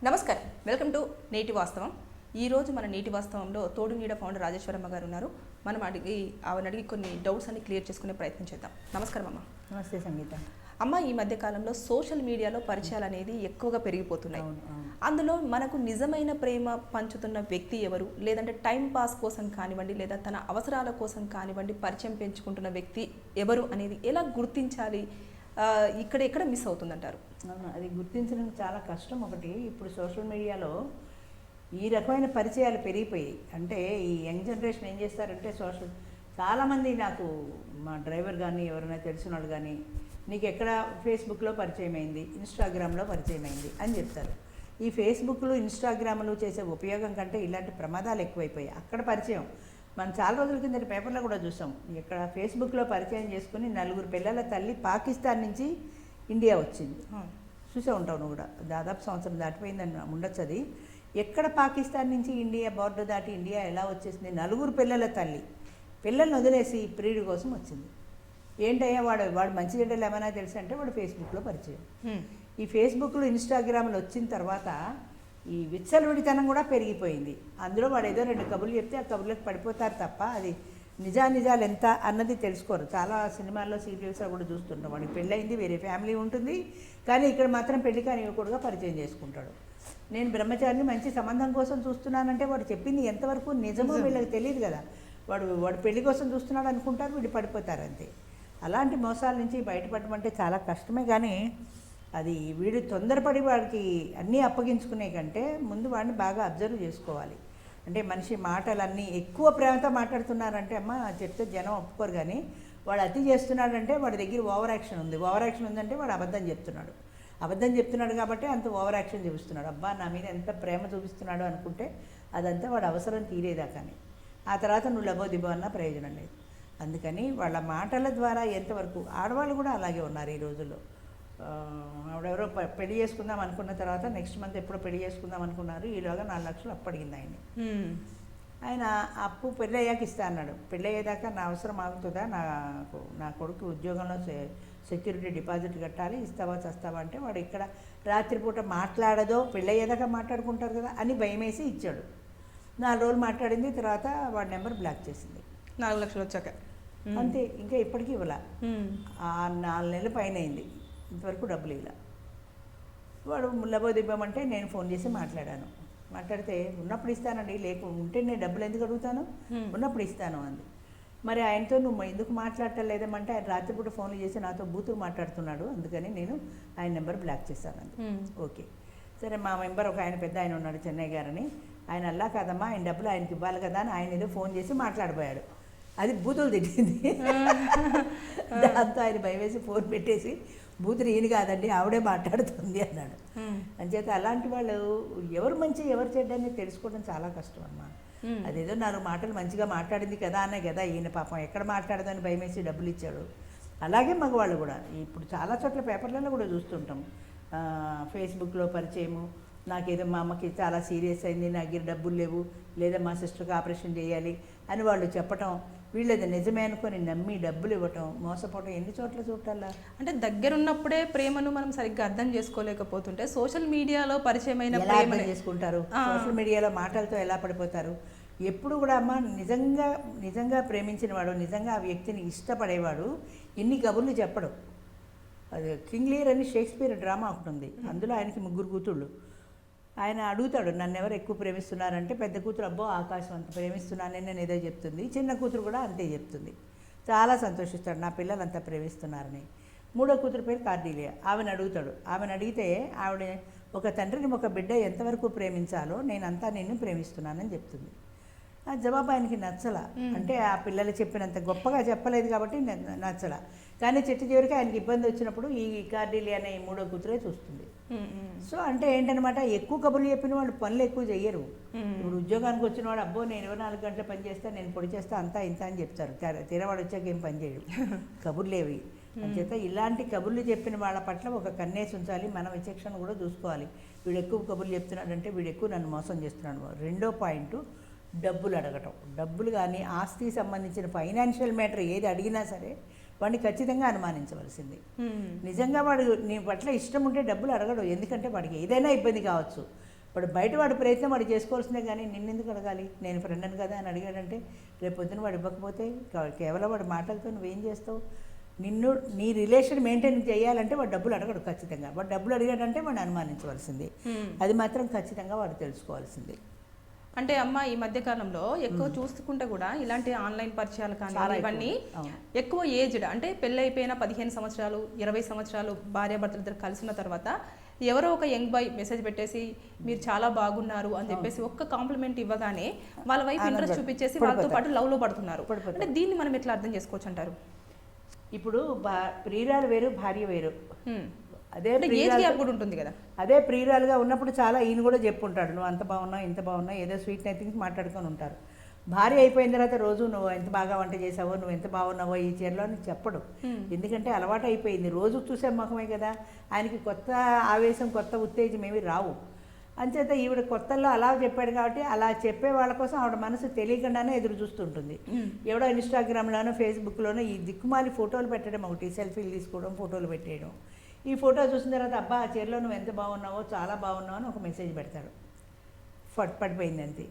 నమస్కారం, welcome to నేటి వాస్తవం. ఈరోజు మన నేటి వాస్తవంలో తోడు నీడ ఫౌండర్ రాజేశ్వరమ్మ గారు ఉన్నారు. మనం ఆవిడ అడిగి కొన్ని డౌట్స్ అన్ని క్లియర్ చేసుకునే ప్రయత్నం చేద్దాం. నమస్కారం అమ్మ. నమస్తే సంగీత. అమ్మ, ఈ మధ్య కాలంలో సోషల్ మీడియాలో పరిచయాలు అనేది ఎక్కువగా పెరిగిపోతున్నాయి. అందులో మనకు నిజమైన ప్రేమ పంచుతున్న వ్యక్తి ఎవరు, లేదంటే టైం పాస్ కోసం కానివ్వండి, లేదా తన అవసరాల కోసం కానివ్వండి పరిచయం పెంచుకుంటున్న వ్యక్తి ఎవరు అనేది ఎలా గుర్తించాలి, ఎక్కడ మిస్ అవుతుందంటారు? అవును, అది గుర్తించడం చాలా కష్టం. ఒకటి, ఇప్పుడు సోషల్ మీడియాలో ఈ రకమైన పరిచయాలు పెరిగిపోయాయి. అంటే ఈ యంగ్ జనరేషన్ ఏం చేస్తారంటే చాలామంది నాకు మా డ్రైవర్ కానీ ఎవరైనా తెలిసిన వాళ్ళు కానీ నీకు ఎక్కడ ఫేస్బుక్లో పరిచయం అయింది, ఇన్స్టాగ్రామ్లో పరిచయం అయింది అని చెప్తారు. ఈ ఫేస్బుక్లు ఇన్స్టాగ్రామ్లు చేసే ఉపయోగం కంటే ఇలాంటి ప్రమాదాలు ఎక్కువైపోయాయి. అక్కడ పరిచయం మనం చాలా రోజుల కింద పేపర్లో కూడా చూసాం. ఇక్కడ ఫేస్బుక్లో పరిచయం చేసుకుని 4 పిల్లల తల్లి పాకిస్తాన్ నుంచి ఇండియా వచ్చింది. చూసే ఉంటావు నువ్వు కూడా, దాదాపు సంవత్సరం దాటిపోయిందని ఉండొచ్చు. అది ఎక్కడ పాకిస్తాన్ నుంచి ఇండియా బార్డర్ దాటి ఇండియా ఎలా వచ్చేసింది? 4 పిల్లల తల్లి పిల్లల్ని వదిలేసి ప్రియుడి కోసం వచ్చింది. ఏంటయ్యా వాడు మంచి చెడ్డలు ఏమైనా తెలుసు అంటే వాడు ఫేస్బుక్లో పరిచయం. ఈ ఫేస్బుక్లో ఇన్స్టాగ్రామ్లో వచ్చిన తర్వాత ఈ విచ్చలవిడితనం కూడా పెరిగిపోయింది. అందులో వాడు ఏదో 2 కబుర్లు చెప్తే ఆ కబుర్లకు పడిపోతారు తప్ప అది నిజాలు ఎంత అన్నది తెలుసుకోరు. చాలా సినిమాల్లో సీరియల్స్లో కూడా చూస్తుంటాం. వాడికి పెళ్ళయింది, వేరే ఫ్యామిలీ ఉంటుంది, కానీ ఇక్కడ మాత్రం పెళ్లి కాని యువకుడుగా పరిచయం చేసుకుంటాడు. నేను బ్రహ్మచారిని మంచి సంబంధం కోసం చూస్తున్నానంటే వాడు చెప్పింది ఎంతవరకు నిజమో వీళ్ళకి తెలియదు కదా. వాడు పెళ్లి కోసం చూస్తున్నాడు అనుకుంటారు, వీడు పడిపోతారు అంతే. అలాంటి మోసాల నుంచి బయటపడమంటే చాలా కష్టమే. కానీ అది వీడు తొందరపడి వాడికి అన్నీ అప్పగించుకునే కంటే ముందు వాడిని బాగా అబ్జర్వ్ చేసుకోవాలి. అంటే మనిషి మాటలన్నీ ఎక్కువ ప్రేమతో మాట్లాడుతున్నారంటే అమ్మ చెప్తే జనం ఒప్పుకోరు. కానీ వాడు అతి చేస్తున్నాడంటే వాడి దగ్గర ఓవర్ యాక్షన్ ఉందంటే వాడు అబద్ధం చెప్తున్నాడు కాబట్టి అంత ఓవర్ యాక్షన్ చూపిస్తున్నాడు. అబ్బా నా మీద ఎంత ప్రేమ చూపిస్తున్నాడు అనుకుంటే అదంతా వాడు అవసరం తీరేదాకానే. ఆ తర్వాత నువ్వు లబోదిబో అన్న ప్రయోజనం లేదు. అందుకని వాళ్ళ మాటల ద్వారా ఎంతవరకు ఆడవాళ్ళు కూడా అలాగే ఉన్నారు ఈ రోజుల్లో. ఆవిడెవరో పెళ్లి చేసుకుందాం అనుకున్న తర్వాత నెక్స్ట్ మంత్ ఎప్పుడో పెళ్లి చేసుకుందాం అనుకున్నారు. ఈలోగా 4 లక్షలు అప్పు అడిగింది ఆయన అప్పు పెళ్ళి అయ్యాక ఇస్తా అన్నాడు. పెళ్ళి అయ్యేదాకా నా అవసరం ఆగుతుందా, నా కొడుకు ఉద్యోగంలో సెక్యూరిటీ డిపాజిట్ కట్టాలి, ఇస్తావా చస్తావా అంటే వాడు ఇక్కడ రాత్రిపూట మాట్లాడదో, పెళ్ళి అయ్యేదాకా మాట్లాడుకుంటారు కదా అని భయమేసి ఇచ్చాడు. 4 రోజులు మాట్లాడింది, తర్వాత వాడి నెంబర్ బ్లాక్ చేసింది. 4 లక్షలు వచ్చాక అంతే. ఇంకా ఇప్పటికీ ఇవ్వాల. 4 నెలల పైన అయింది, ఇంతవరకు డబ్బులు ఇలా. వాడు లబోదిబ్బమంటే నేను ఫోన్ చేసి మాట్లాడితే ఉన్నప్పుడు ఇస్తానండి, ఉంటే నేను డబ్బులు ఎందుకు అడుగుతాను, ఉన్నప్పుడు ఇస్తాను అంది. మరి ఆయనతో నువ్వు ఎందుకు మాట్లాడటం లేదమంటే ఆయన రాత్రిపూట ఫోన్లు చేసి నాతో బూతులు మాట్లాడుతున్నాడు, అందుకని నేను ఆయన నెంబర్ బ్లాక్ చేశానండి. ఓకే సరే, మా మెంబర్ ఒక ఆయన పెద్ద ఆయన ఉన్నాడు చెన్నై గారని, ఆయన అలా కాదమ్మా ఆయన డబ్బులు ఆయనకి ఇవ్వాలి కదా అని ఆయన ఏదో ఫోన్ చేసి మాట్లాడిపోయాడు. అది బూతులు తిట్టింది. దాంతో ఆయన భయవేసి ఫోన్ పెట్టేసి బూతులు ఈయన కాదండి ఆవిడే మాట్లాడుతుంది అన్నాడు. అంచేత అలాంటి వాళ్ళు ఎవరు మంచి ఎవరు చెడ్డని తెలుసుకోవడం చాలా కష్టం అమ్మా. అదేదో 4 మాటలు మంచిగా మాట్లాడింది కదా అనే కదా ఈయన పాపం ఎక్కడ మాట్లాడదని భయమేసి డబ్బులు ఇచ్చాడు. అలాగే మగవాళ్ళు కూడా ఇప్పుడు చాలా చోట్ల పేపర్లలో కూడా చూస్తుంటాం. ఫేస్బుక్లో పరిచయము, నాకేదో మా అమ్మకి చాలా సీరియస్ అయింది, నా దగ్గర డబ్బులు లేవు, లేదా మా సిస్టర్కి ఆపరేషన్ చేయాలి అని వాళ్ళు చెప్పటం, వీళ్ళది నిజమే అనుకొని నమ్మి డబ్బులు ఇవ్వటం, మోసపోవటం ఎన్ని చోట్ల చూడాలా. అంటే దగ్గరున్నప్పుడే ప్రేమను మనం సరిగ్గా అర్థం చేసుకోలేకపోతుంటే సోషల్ మీడియాలో పరిచయమైన ఎలా అర్థం చేసుకుంటారు? సోషల్ మీడియాలో మాటలతో ఎలా పడిపోతారు? ఎప్పుడు కూడా అమ్మ నిజంగా ప్రేమించిన వాడు, నిజంగా ఆ వ్యక్తిని ఇష్టపడేవాడు ఇన్ని కబుర్లు చెప్పడు. అది కింగ్ లీర్ అని షేక్స్పియర్ డ్రామా ఒకటి ఉంది, అందులో ఆయనకి 3 కూతుళ్ళు. ఆయన అడుగుతాడు నన్ను ఎవరు ఎక్కువ ప్రేమిస్తున్నారంటే పెద్ద కూతురు అబ్బో ఆకాశం అంత ప్రేమిస్తున్నానని నేను ఏదో చెప్తుంది, చిన్న కూతురు కూడా అంతే చెప్తుంది. చాలా సంతోషిస్తాడు నా పిల్లలు అంతా ప్రేమిస్తున్నారని. 3వ కూతురు పేరు కార్డీలియా. ఆమెను అడుగుతాడు. అడిగితే ఆవిడ ఒక తండ్రిని ఒక బిడ్డ ఎంతవరకు ప్రేమించాలో నేనంతా నిన్ను ప్రేమిస్తున్నానని చెప్తుంది. ఆ జవాబు ఆయనకి నచ్చల. అంటే ఆ పిల్లలు చెప్పినంత గొప్పగా చెప్పలేదు కాబట్టి నచ్చల. కానీ చివరికి ఆయనకి ఇబ్బంది వచ్చినప్పుడు ఈ కార్డీలియా అనే 3వ కూతురే చూస్తుంది. సో అంటే ఏంటనమాట, ఎక్కువ కబుర్లు చెప్పిన వాళ్ళు పనులు ఎక్కువ చెయ్యరు. ఇప్పుడు ఉద్యోగానికి వచ్చిన వాడు అబ్బో నేను 24 గంటలు పని చేస్తా, నేను పొడి చేస్తా, అంతా ఇంత అని చెప్తారు. తీరవాడు వచ్చాక ఏం పని చేయడు, కబుర్లేవి. అంచేత ఇలాంటి కబుర్లు చెప్పిన వాళ్ళ పట్ల ఒక కన్నేసి ఉంచాలి. మన విచక్షణ కూడా చూసుకోవాలి. వీడు ఎక్కువ కబుర్లు చెప్తున్నాడంటే వీడు ఎక్కువ నన్ను మోసం చేస్తున్నాడు. 2వ పాయింట్ డబ్బులు అడగటం. డబ్బులు కానీ ఆస్తికి సంబంధించిన ఫైనాన్షియల్ మ్యాటర్ ఏది అడిగినా సరే వాడిని ఖచ్చితంగా అనుమానించవలసింది. నిజంగా వాడు నీ పట్ల ఇష్టం ఉంటే డబ్బులు అడగడు, ఎందుకంటే వాడికి ఏదైనా ఇబ్బంది కావచ్చు. వాడు బయట వాడి ప్రయత్నం వాడు చేసుకోవాల్సిందే, కానీ నిన్నెందుకు అడగాలి, నేను ఫ్రెండ్ని కదా అని అడిగాడంటే రేపు పొద్దున వాడు ఇవ్వకపోతే కేవలం వాడి మాటలతో నువ్వేం చేస్తావు? నీ రిలేషన్ మెయింటైన్ చేయాలంటే వాడు డబ్బులు అడగడు ఖచ్చితంగా. వాడు డబ్బులు అడిగాడంటే వాడిని అనుమానించవలసింది. అది మాత్రం ఖచ్చితంగా వాడు తెలుసుకోవాల్సింది. అంటే అమ్మ ఈ మధ్య కాలంలో ఎక్కువ చూసుకుంటే కూడా ఇలాంటి ఆన్లైన్ పరిచయాలు కానీ ఇవన్నీ ఎక్కువ ఏజ్డ్, అంటే పెళ్ళి అయిపోయిన 15 సంవత్సరాలు 20 సంవత్సరాలు భార్యాభర్తలు ఇద్దరు కలిసిన తర్వాత ఎవరో ఒక యంగ్ బాయ్ మెసేజ్ పెట్టేసి మీరు చాలా బాగున్నారు అని చెప్పేసి ఒక్క కాంప్లిమెంట్ ఇవ్వగానే వాళ్ళ వైపు ఇంట్రెస్ట్ చూపించేసి వాళ్ళతో పాటు లవ్ లో పడుతున్నారు. అంటే దీన్ని మనం ఎట్లా అర్థం చేసుకోవచ్చు అంటారు? ఇప్పుడు ప్రియురాలు వేరు, భార్య వేరు. అదే కూడా ఉంటుంది కదా. అదే ప్రియురాలుగా ఉన్నప్పుడు చాలా ఈయన కూడా చెప్పుంటాడు, నువ్వు అంత బాగున్నావు ఇంత బాగున్నావు, ఏదో స్వీట్ నైథింగ్స్ మాట్లాడుకొని ఉంటారు. భార్య అయిపోయిన తర్వాత రోజు నువ్వు ఎంత బాగా వంట చేసావో, నువ్వు ఎంత బాగున్నావో ఈ చీరలో అని చెప్పడు. ఎందుకంటే అలవాటు అయిపోయింది, రోజు చూసే ముఖమే కదా. ఆయనకి కొత్త ఆవేశం, కొత్త ఉత్తేజం ఏమి రావు. అంచేత ఈవిడ కొత్తల్లో అలా చెప్పాడు కాబట్టి అలా చెప్పే వాళ్ళ కోసం ఆవిడ మనసు తెలియకుండానే ఎదురు చూస్తుంటుంది. ఎవడో ఇన్స్టాగ్రామ్లోనో ఫేస్బుక్లోనో ఈ దిక్కుమాలి ఫోటోలు పెట్టడం ఒకటి, సెల్ఫీలు తీసుకోవడం, ఫోటోలు పెట్టేయడం. ఈ ఫోటో చూసిన తర్వాత అబ్బా ఆ చీరలో నువ్వు ఎంత బాగున్నావో, చాలా బాగున్నావు అని ఒక మెసేజ్ పెడతాడు. పడిపోయింది అంతే.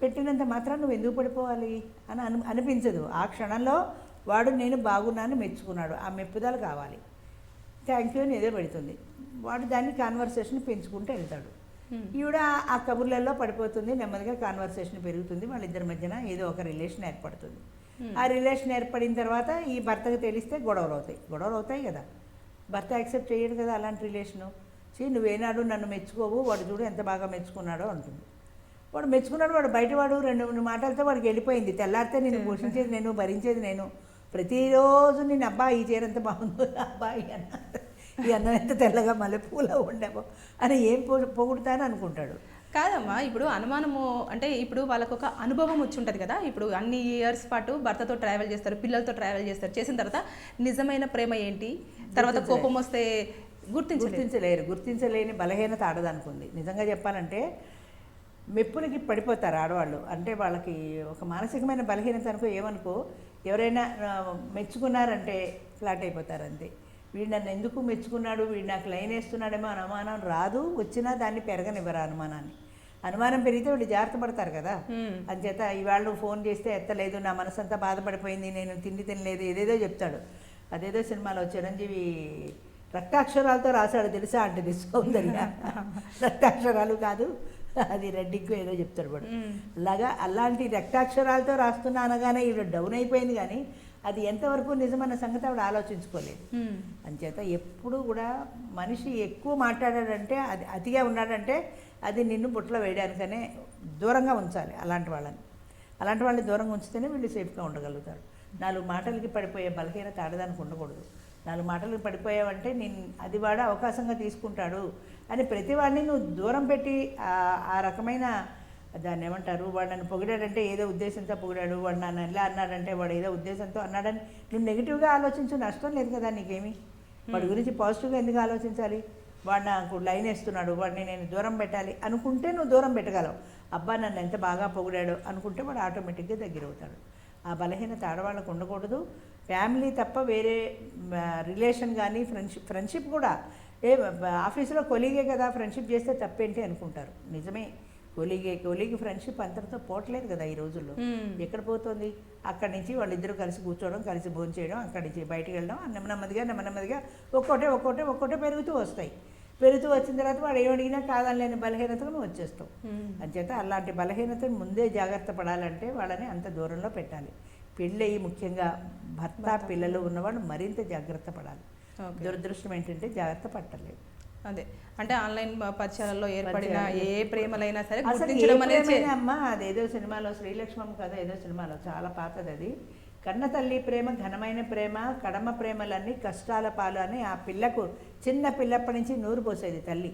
పెట్టినంత మాత్రం నువ్వు ఎందుకు పడిపోవాలి అని అనిపించదు. ఆ క్షణంలో వాడు నేను బాగున్నాను మెచ్చుకున్నాడు, ఆ మెప్పుదల కావాలి, థ్యాంక్ యూ అని ఏదో పెడుతుంది. వాడు దాన్ని కాన్వర్సేషన్ పెంచుకుంటూ వెళ్తాడు. ఈవిడ ఆ కబుర్లలో పడిపోతుంది, నెమ్మదిగా కాన్వర్సేషన్ పెరుగుతుంది, వాళ్ళిద్దరి మధ్యన ఏదో ఒక రిలేషన్ ఏర్పడుతుంది. ఆ రిలేషన్ ఏర్పడిన తర్వాత ఈ భర్తకు తెలిస్తే గొడవలు అవుతాయి కదా. భర్త యాక్సెప్ట్ చేయడు కదా అలాంటి రిలేషను. నువ్వేనాడు నన్ను మెచ్చుకోవు, వాడు చూడు ఎంత బాగా మెచ్చుకున్నాడో అంటుంది. వాడు మెచ్చుకున్నాడు, వాడు బయటవాడు 2-3 మాటలతో వాడికి వెళ్ళిపోయింది. తెల్లారితే నేను పోషించేది నేను, భరించేది నేను, ప్రతిరోజు నేను అబ్బా ఈ చీర ఎంత బాగుందో, అబ్బా ఈ అన్నం ఎంత తెల్లగా మల్లెపూల ఉండేవో అని ఏం పొగుడుతానని అనుకుంటాడు. కాదమ్మా, ఇప్పుడు అనుమానము అంటే ఇప్పుడు వాళ్ళకు ఒక అనుభవం వచ్చి ఉంటుంది కదా. ఇప్పుడు అన్ని ఇయర్స్ పాటు భర్తతో ట్రావెల్ చేస్తారు, పిల్లలతో ట్రావెల్ చేస్తారు, చేసిన తర్వాత నిజమైన ప్రేమ ఏంటి, తర్వాత కోపం వస్తే గుర్తించలేని బలహీనత ఆడదనుకుంది. నిజంగా చెప్పాలంటే మెప్పులకి పడిపోతారు ఆడవాళ్ళు. అంటే వాళ్ళకి ఒక మానసికమైన బలహీనత అనుకో, ఏమనుకో, ఎవరైనా మెచ్చుకున్నారంటే ఫ్లాట్ అయిపోతారు అంతే. వీడు నన్ను ఎందుకు మెచ్చుకున్నాడు, వీడు నాకు లైన్ వేస్తున్నాడేమో అనుమానం రాదు, వచ్చినా దాన్ని పెరగనివ్వరు అనుమానాన్ని. అనుమానం పెరిగితే వీళ్ళు జాగ్రత్త పడతారు కదా. అంచేత ఇవాళ నువ్వు ఫోన్ చేస్తే ఎత్తలేదు, నా మనసు అంతా బాధపడిపోయింది, నేను తిండి తినలేదు, ఏదేదో చెప్తాడు. అదేదో సినిమాలో చిరంజీవి రక్తాక్షరాలతో రాశాడు తెలుసా అంటే సౌందర్య, రక్తాక్షరాలు కాదు అది రెడ్డింగ్ ఏదో చెప్తాడు వాడు. అలాంటి రక్తాక్షరాలతో రాస్తున్నా అనగానే ఈవిడ డౌన్ అయిపోయింది, కానీ అది ఎంతవరకు నిజమన్న సంగతి ఆవిడ ఆలోచించుకోలేదు. అంచేత ఎప్పుడు కూడా మనిషి ఎక్కువ మాట్లాడాడంటే, అది అతిగా ఉన్నాడంటే అది నిన్ను బుట్టలో వేయడానికనే దూరంగా ఉంచాలి. అలాంటి వాళ్ళని దూరంగా ఉంచితేనే వీళ్ళు సేఫ్గా ఉండగలుగుతారు. 4 మాటలకి పడిపోయే బలహీనత ఆడదానికి ఉండకూడదు. 4 మాటలకి పడిపోయావంటే అది వాడు అవకాశంగా తీసుకుంటాడు అని ప్రతివాడిని నువ్వు దూరం పెట్టి ఆ రకమైన దాన్ని ఏమంటారు, వాడు నన్ను పొగిడాడంటే ఏదో ఉద్దేశంతో పొగిడాడు, వాడు నన్ను ఎలా అన్నాడంటే వాడు ఏదో ఉద్దేశంతో అన్నాడని నువ్వు నెగిటివ్గా ఆలోచించు, నష్టం లేదు కదా నీకేమి. వాడి గురించి పాజిటివ్గా ఎందుకు ఆలోచించాలి? వాడు నాకు లైన్ వేస్తున్నాడు, వాడిని నేను దూరం పెట్టాలి అనుకుంటే నువ్వు దూరం పెట్టగలవు. అబ్బా నన్ను ఎంత బాగా పొగిడాడు అనుకుంటే వాడు ఆటోమేటిక్గా దగ్గర అవుతాడు. ఆ బలహీనత ఆడవాళ్ళకు ఉండకూడదు. ఫ్యామిలీ తప్ప వేరే రిలేషన్ కానీ ఫ్రెండ్షిప్ కూడా ఆఫీసులో కొలీగే కదా ఫ్రెండ్షిప్ చేస్తే తప్పేంటి అనుకుంటారు. నిజమే, కొలీగ్ ఫ్రెండ్షిప్ అంతటితో పోవట్లేదు కదా ఈ రోజుల్లో. ఎక్కడ పోతుంది? అక్కడి నుంచి వాళ్ళిద్దరూ కలిసి కూర్చోవడం, కలిసి భోజనం చేయడం, అక్కడి నుంచి బయటికి వెళ్ళడం, నెమ్మదిగా ఒక్కొక్కటే పెరుగుతూ వస్తాయి. పెరుగుతూ వచ్చిన తర్వాత వాడు ఏమడిగినా కాదనిలేని బలహీనతకు నువ్వు వచ్చేస్తావు. అంచేత అలాంటి బలహీనతను ముందే జాగ్రత్త పడాలంటే వాళ్ళని అంత దూరంలో పెట్టాలి. పెళ్ళయి ముఖ్యంగా భర్త పిల్లలు ఉన్నవాళ్ళు మరింత జాగ్రత్త పడాలి. దురదృష్టం ఏంటంటే జాగ్రత్త పట్టలేదు. అదే అంటే ఆన్లైన్ పరిచయాలలో ఏర్పడిన ఏ ప్రేమలైనా సరే అమ్మ అదేదో సినిమాలో శ్రీలక్ష్మమ్మ కదా ఏదో సినిమాలో చాలా పాతది అది, కన్న తల్లి ప్రేమ ఘనమైన ప్రేమ, కడమ ప్రేమలన్నీ కష్టాల పాలు అని ఆ పిల్లకు చిన్న పిల్లప్పటి నుంచి నూరు పోసేది తల్లి.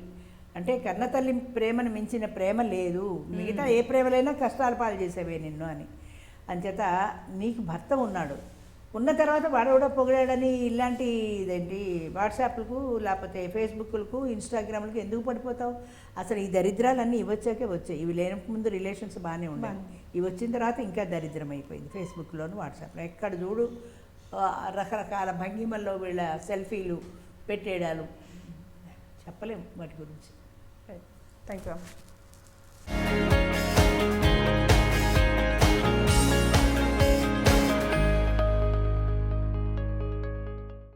అంటే కన్న తల్లి ప్రేమను మించిన ప్రేమ లేదు, మిగతా ఏ ప్రేమలైనా కష్టాల పాలు చేసేవే నిన్ను అని. అంచేత నీకు భర్త ఉన్నాడు, ఉన్న తర్వాత వాడు కూడా పొగిడాడని ఇలాంటి ఇదేంటి వాట్సాప్లకు లేకపోతే ఫేస్బుక్లకు ఇన్స్టాగ్రామ్లకు ఎందుకు పడిపోతావు? అసలు ఈ దరిద్రాలన్నీ ఇవచ్చాకే వచ్చాయి. ఇవి లేని ముందు రిలేషన్స్ బాగానే ఉన్నాయి, ఇవి వచ్చిన తర్వాత ఇంకా దరిద్రం అయిపోయింది. ఫేస్బుక్లోను వాట్సాప్లో ఎక్కడ చూడు రకరకాల భంగిమల్లో వీళ్ళ సెల్ఫీలు పెట్టేయడాలు చెప్పలేము వాటి గురించి. Thank you.